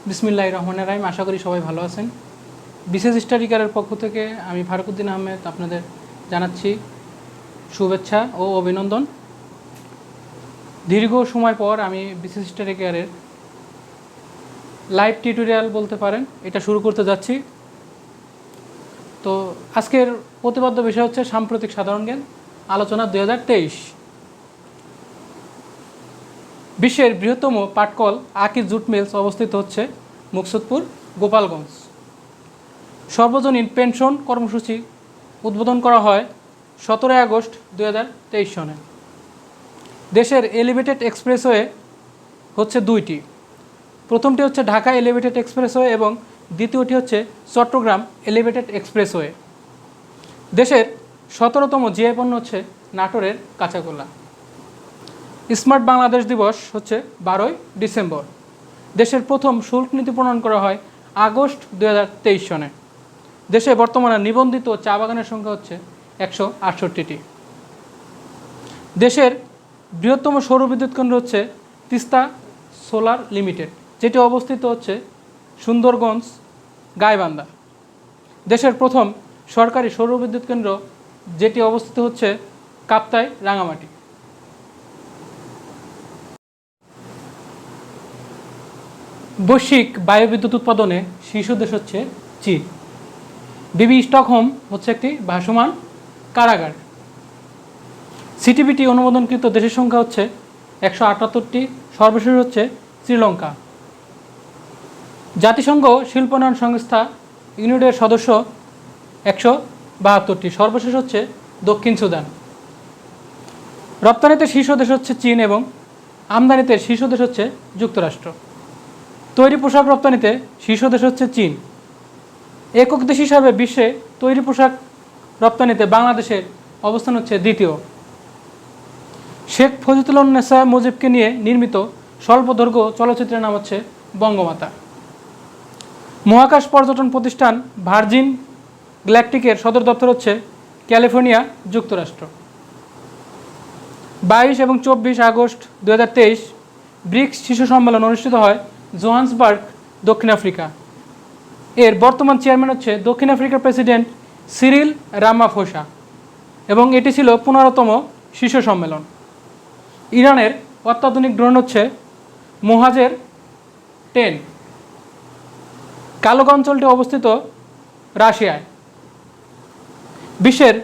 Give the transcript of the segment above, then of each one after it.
বিসমিল্লাহির রহমানির রহিম। আশা করি সবাই ভালো আছেন। বিসিএস স্টাডি কেয়ারের পক্ষ থেকে আমি ফারুকুদ্দিন আহমেদ আপনাদের জানাচ্ছি শুভেচ্ছা ও অভিনন্দন। দীর্ঘ সময় পর আমি বিসিএস স্টাডি কেয়ারের লাইভ টিউটোরিয়াল বলতে পারেন এটা শুরু করতে যাচ্ছি। তো আজকের প্রতিপাদ্য বিষয় হচ্ছে সাম্প্রতিক সাধারণ জ্ঞান আলোচনা 2023। বিশ্বের বৃহত্তম পাটকল আকি জুট মিলস অবস্থিত হচ্ছে মুকসুদপুর, গোপালগঞ্জ। সর্বজনীন পেনশন কর্মসূচি উদ্বোধন করা হয় 17 আগস্ট 2023 সনে। দেশের এলিভেটেড এক্সপ্রেসওয়ে হচ্ছে দুইটি। প্রথমটি হচ্ছে ঢাকা এলিভেটেড এক্সপ্রেসওয়ে এবং দ্বিতীয়টি হচ্ছে চট্টগ্রাম এলিভেটেড এক্সপ্রেসওয়ে। দেশের 17তম জিআই পণ্য হচ্ছে নাটোরের কাঁচাগোল্লা। স্মার্ট বাংলাদেশ দিবস হচ্ছে 12ই ডিসেম্বর। দেশের প্রথম শুল্ক নীতি প্রণয়ন করা হয় আগস্ট 2023 সনে। দেশে বর্তমানে নিবন্ধিত চা বাগানের সংখ্যা হচ্ছে 168টি। দেশের বৃহত্তম সৌর বিদ্যুৎ কেন্দ্র হচ্ছে তিস্তা সোলার লিমিটেড, যেটি অবস্থিত হচ্ছে সুন্দরগঞ্জ, গাইবান্ধা। দেশের প্রথম সরকারি সৌর বিদ্যুৎ কেন্দ্র যেটি অবস্থিত হচ্ছে কাপ্তাই, রাঙামাটি। বৈশ্বিক বায়ুবিদ্যুৎ উৎপাদনে শীর্ষ দেশ হচ্ছে চীন। ডিবি স্টকহোম হচ্ছে একটি ভাসমান কারাগার। সিটিবিটি অনুমোদনকৃত দেশের সংখ্যা হচ্ছে 178টি, সর্বশেষ হচ্ছে শ্রীলঙ্কা। জাতিসংঘ শিল্পায়ন সংস্থা ইউনিটের সদস্য 172টি, সর্বশেষ হচ্ছে দক্ষিণ সুদান। রপ্তানিতে শীর্ষ দেশ হচ্ছে চীন এবং আমদানিতে শীর্ষ দেশ হচ্ছে যুক্তরাষ্ট্র। তৈরি পোশাক রপ্তানিতে শীর্ষ দেশ হচ্ছে চীন। একক দেশ হিসাবে বিশ্বে তৈরি পোশাক রপ্তানিতে বাংলাদেশের অবস্থান হচ্ছে দ্বিতীয়। শেখ ফজিলুন্নেসা মুজিবকে নিয়ে নির্মিত স্বল্পদৈর্ঘ্য চলচ্চিত্রের নাম হচ্ছে বঙ্গমাতা। মহাকাশ পর্যটন প্রতিষ্ঠান ভার্জিন গ্যালাকটিকের সদর দপ্তর হচ্ছে ক্যালিফোর্নিয়া, যুক্তরাষ্ট্র। 22 এবং 24 আগস্ট 2023 ব্রিক্স শীর্ষ সম্মেলন অনুষ্ঠিত হয় জোহান্সবার্গ, দক্ষিণ আফ্রিকা। এর বর্তমান চেয়ারম্যান হচ্ছে দক্ষিণ আফ্রিকার প্রেসিডেন্ট সিরিল রামাফোসা এবং এটি ছিল 15তম শীর্ষ সম্মেলন। ইরানের অত্যাধুনিক ড্রোন হচ্ছে মোহাজের 10। কালোক অঞ্চলটি অবস্থিত রাশিয়ায়। বিশ্বের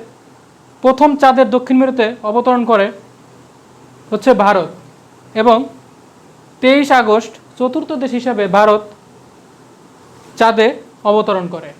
প্রথম চাঁদের দক্ষিণ মেরুতে অবতরণ করে হচ্ছে ভারত এবং 23 আগস্ট চতুর্থ দেশ হিসাবে ভারত চাঁদে অবতরণ করে।